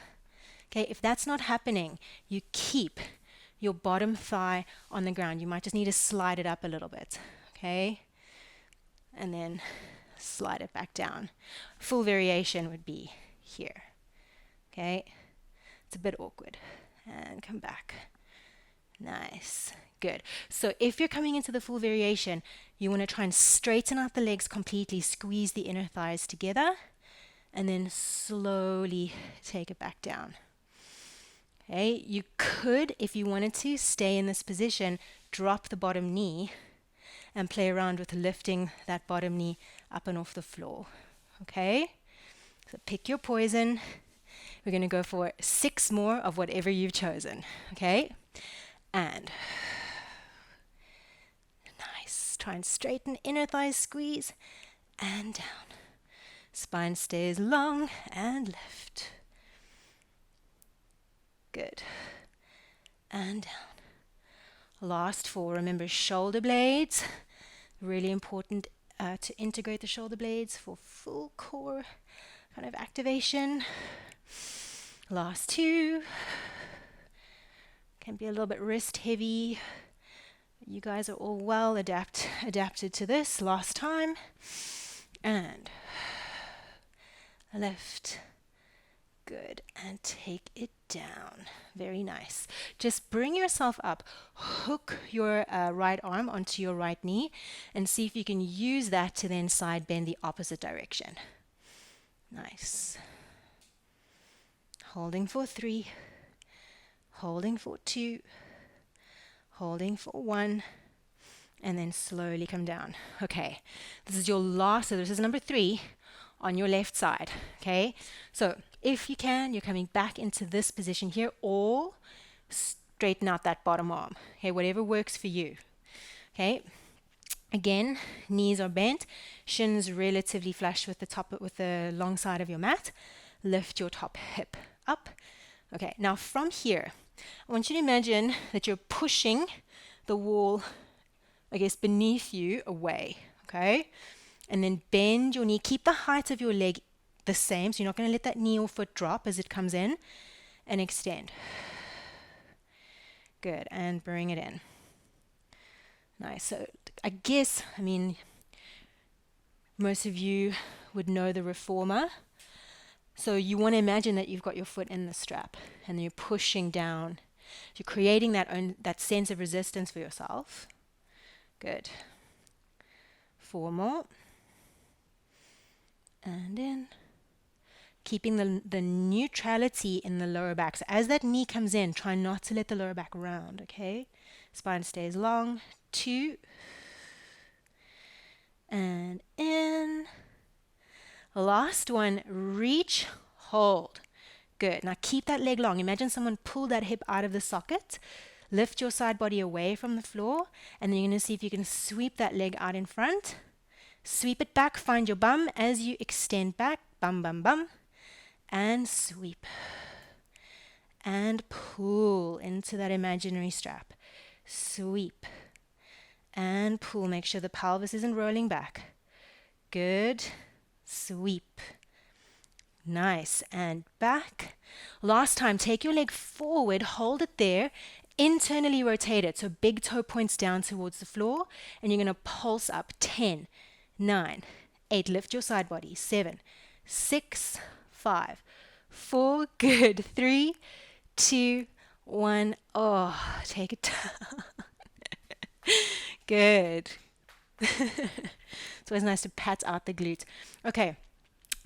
Okay, if that's not happening, you keep your bottom thigh on the ground. You might just need to slide it up a little bit. Okay, and then slide it back down. Full variation would be here. Okay, it's a bit awkward. And come back. Nice. Good. So if you're coming into the full variation, you want to try and straighten out the legs completely, squeeze the inner thighs together, and then slowly take it back down. Okay, you could, if you wanted to, stay in this position, drop the bottom knee, and play around with lifting that bottom knee up and off the floor. Okay? So pick your poison. We're going to go for 6 more of whatever you've chosen. Okay? And nice. Try and straighten inner thighs, squeeze, and down. Spine stays long and lift. Good. And down. Last 4. Remember shoulder blades. Really important to integrate the shoulder blades for full core kind of activation. Last 2. Can be a little bit wrist heavy. You guys are all well adapted to this. Last time. And lift. Good. And take it down. Very nice. Just bring yourself up. Hook your right arm onto your right knee and see if you can use that to then side bend the opposite direction. Nice. Holding for 3. Holding for 2. Holding for 1. And then slowly come down. Okay. This is your last. So this is number 3 on your left side. Okay. So if you can, you're coming back into this position here, or straighten out that bottom arm. Okay, whatever works for you. Okay. Again, knees are bent, shins relatively flush with the long side of your mat. Lift your top hip up. Okay, now from here, I want you to imagine that you're pushing the wall, I guess, beneath you away. Okay, and then bend your knee. Keep the height of your leg the same, so you're not going to let that knee or foot drop as it comes in, and extend. Good, and bring it in. Nice. So I mean, most of you would know the reformer. So you want to imagine that you've got your foot in the strap, and then you're pushing down. You're creating that sense of resistance for yourself. Good. 4 more. And in. Keeping the neutrality in the lower back. So as that knee comes in, try not to let the lower back round, okay? Spine stays long. 2. And in. Last one, reach, hold. Good. Now keep that leg long. Imagine someone pulled that hip out of the socket. Lift your side body away from the floor, and then you're going to see if you can sweep that leg out in front. Sweep it back, find your bum as you extend back. Bum, bum, bum. And sweep. And pull into that imaginary strap. Sweep. And pull. Make sure the pelvis isn't rolling back. Good. Sweep. Nice. And back. Last time, take your leg forward, hold it there, internally rotate it. So big toe points down towards the floor, and you're going to pulse up. 10, 9, 8. Lift your side body. 7, 6, 5, 4. Good. 3, 2, 1. Oh, take it down. Good. It's always nice to pat out the glutes. Okay,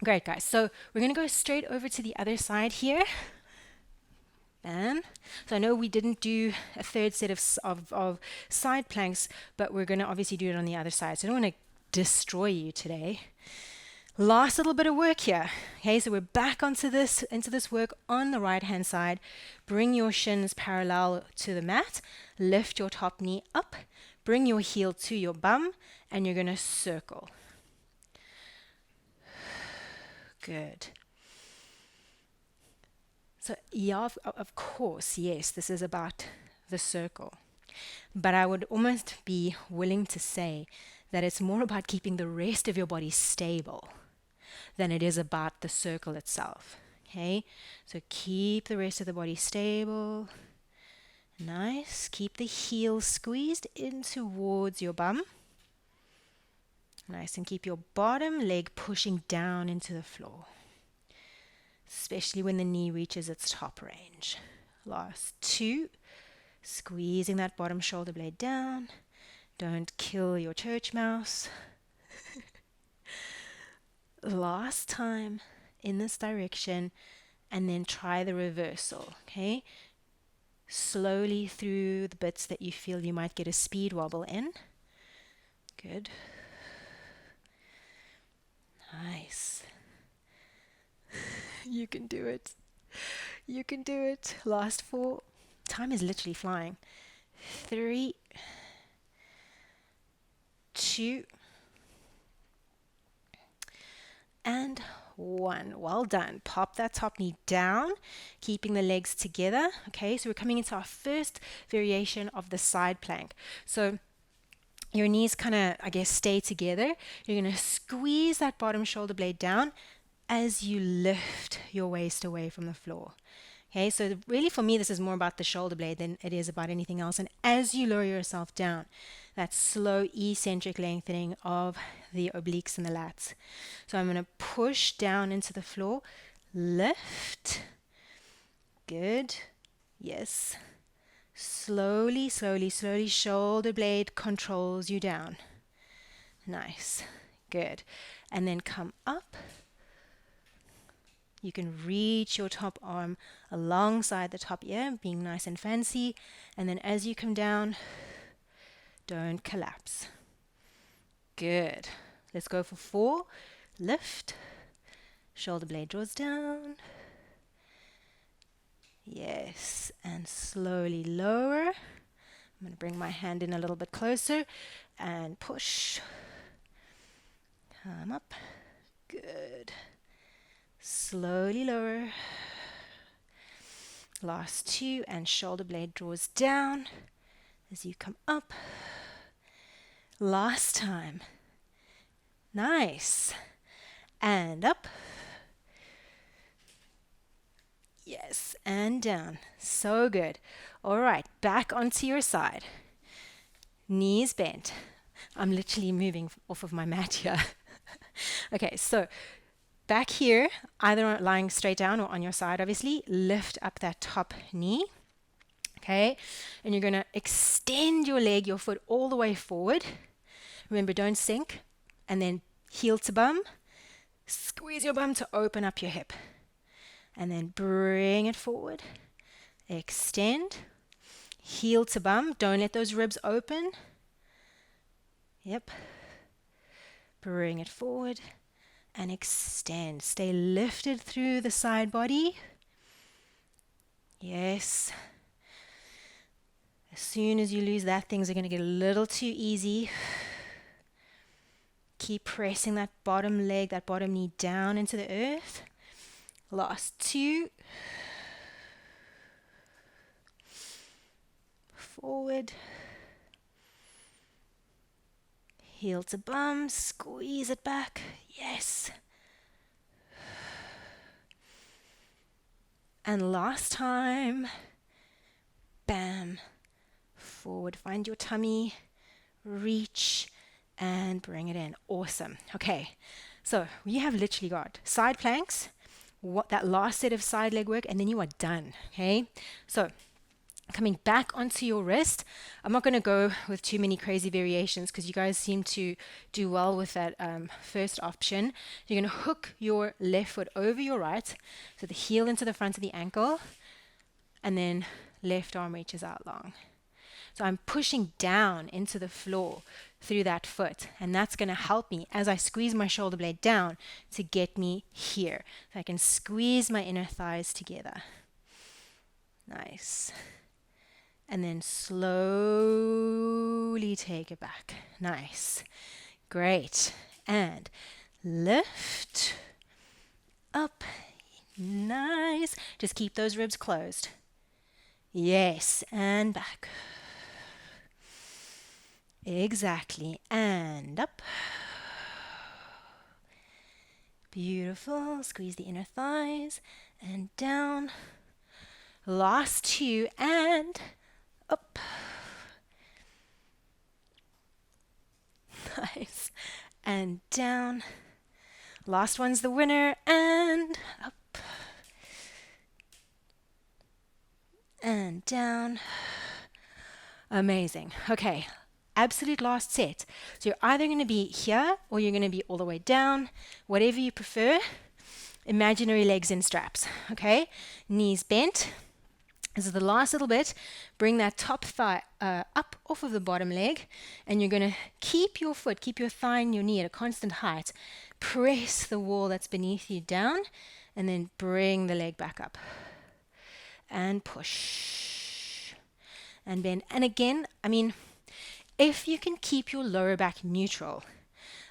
great, guys. So we're going to go straight over to the other side here. And so I know we didn't do a third set of side planks, but we're going to obviously do it on the other side. So I don't want to destroy you today. Last little bit of work here. Okay, so we're back into this work on the right hand side. Bring your shins parallel to the mat. Lift your top knee up. Bring your heel to your bum, and you're going to circle. Good. So yeah, of course, yes, this is about the circle. But I would almost be willing to say that it's more about keeping the rest of your body stable than it is about the circle itself. Okay, so keep the rest of the body stable. Nice. Keep the heel squeezed in towards your bum. Nice. And keep your bottom leg pushing down into the floor, especially when the knee reaches its top range. Last 2. Squeezing that bottom shoulder blade down. Don't kill your church mouse. Last time in this direction, and then try the reversal. Okay, slowly through the bits that you feel you might get a speed wobble in. Good. Nice. You can do it. You can do it. Last 4. Time is literally flying. 3, 2, and 1. Well done. Pop that top knee down, keeping the legs together. Okay, so we're coming into our first variation of the side plank. So your knees kind of, I guess, stay together. You're going to squeeze that bottom shoulder blade down as you lift your waist away from the floor. Okay, so really for me, this is more about the shoulder blade than it is about anything else. And as you lower yourself down, that slow eccentric lengthening of the obliques and the lats. So I'm going to push down into the floor, lift. Good. Yes. Slowly, slowly, slowly, shoulder blade controls you down. Nice. Good. And then come up. You can reach your top arm alongside the top ear, being nice and fancy. And then as you come down, don't collapse. Good. Let's go for 4. Lift. Shoulder blade draws down. Yes. And slowly lower. I'm going to bring my hand in a little bit closer and push. Come up. Good. Slowly lower. Last 2, and shoulder blade draws down as you come up. Last time. Nice. And up. Yes, and down. So good. All right, back onto your side. Knees bent. I'm literally moving off of my mat here. Okay, so back here, either lying straight down or on your side, obviously, lift up that top knee. Okay, and you're going to extend your leg, your foot all the way forward. Remember, don't sink. And then heel to bum. Squeeze your bum to open up your hip. And then bring it forward. Extend. Heel to bum. Don't let those ribs open. Yep. Bring it forward. And extend. Stay lifted through the side body. Yes. As soon as you lose that, things are going to get a little too easy. Keep pressing that bottom leg, that bottom knee down into the earth. Last 2. Forward. Heel to bum, squeeze it back. Yes. And last time. Bam. Forward. Find your tummy. Reach and bring it in. Awesome. Okay. So we have literally got side planks, that last set of side leg work, and then you are done. Okay. So coming back onto your wrist, I'm not going to go with too many crazy variations because you guys seem to do well with that first option. You're going to hook your left foot over your right, so the heel into the front of the ankle, and then left arm reaches out long. So I'm pushing down into the floor through that foot, and that's going to help me as I squeeze my shoulder blade down to get me here. So I can squeeze my inner thighs together. Nice. And then slowly take it back. Nice. Great. And lift up. Nice. Just keep those ribs closed. Yes. And back. Exactly. And up. Beautiful. Squeeze the inner thighs. And down. Last two. And up. Nice. And down. Last one's the winner. And up. And down. Amazing. Okay. Absolute last set. So you're either going to be here or you're going to be all the way down. Whatever you prefer. Imaginary legs in straps. Okay. Knees bent. This is the last little bit. Bring that top thigh up off of the bottom leg, and you're going to keep your foot, keep your thigh and your knee at a constant height. Press the wall that's beneath you down, and then bring the leg back up. And push. And bend. And again, if you can keep your lower back neutral,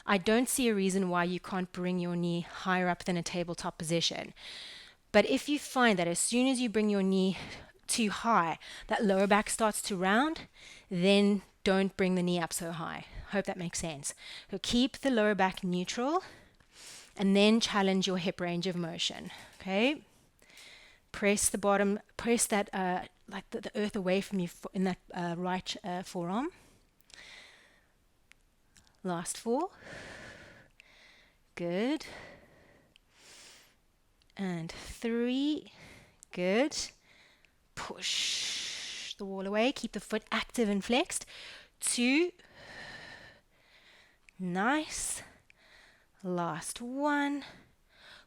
I don't see a reason why you can't bring your knee higher up than a tabletop position. But if you find that as soon as you bring your knee too high, that lower back starts to round, then don't bring the knee up so high. Hope that makes sense. So keep the lower back neutral and then challenge your hip range of motion. Okay? Press the bottom, press that like the earth away from you in that right forearm. Last 4. Good. And 3. Good. Push the wall away. Keep the foot active and flexed. 2. Nice. Last 1.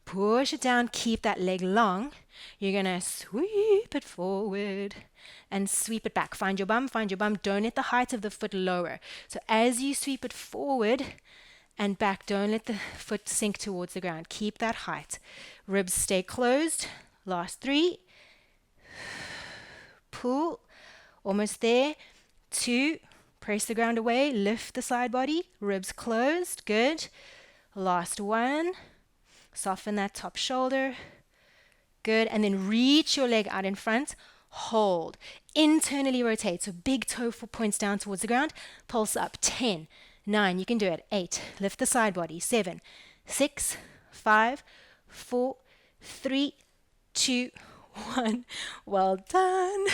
Push it down. Keep that leg long. You're going to sweep it forward and sweep it back. Find your bum, find your bum. Don't let the height of the foot lower. So as you sweep it forward and back, don't let the foot sink towards the ground. Keep that height. Ribs stay closed. Last 3. Pull. Almost there. 2. Press the ground away. Lift the side body. Ribs closed. Good. Last 1. Soften that top shoulder. Good. And then reach your leg out in front. Hold. Internally rotate. So big toe points down towards the ground. Pulse up. 10. 9. You can do it. 8. Lift the side body. 7. 6. 5. 4. 3. 2. 1. Well done.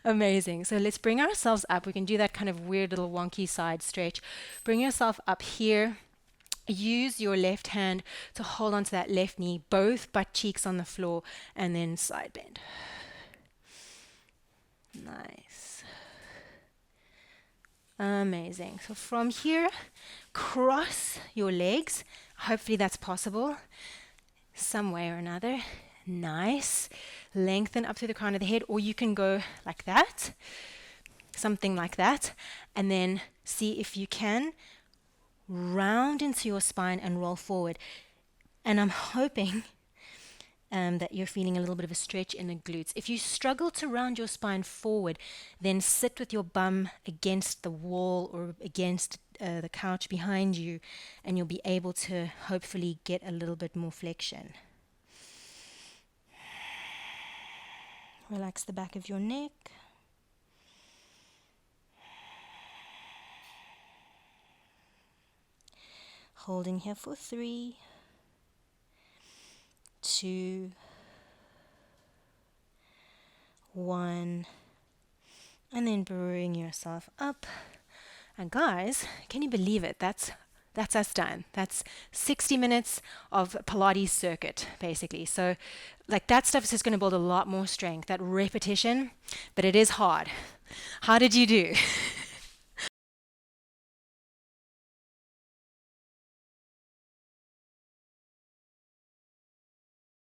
Amazing. So let's bring ourselves up. We can do that kind of weird little wonky side stretch. Bring yourself up here. Use your left hand to hold onto that left knee, both butt cheeks on the floor, and then side bend. Nice. Amazing. So from here, cross your legs. Hopefully that's possible some way or another. Nice. Lengthen up through the crown of the head, or you can go like that, something like that, and then see if you can round into your spine and roll forward. And I'm hoping that you're feeling a little bit of a stretch in the glutes. If you struggle to round your spine forward, then sit with your bum against the wall or against the couch behind you, and you'll be able to hopefully get a little bit more flexion. Relax the back of your neck. Holding here for 3, 2, 1, and then bring yourself up. And guys, can you believe it? That's us done. That's 60 minutes of Pilates circuit, basically. So like that stuff is just going to build a lot more strength, that repetition, but it is hard. How did you do?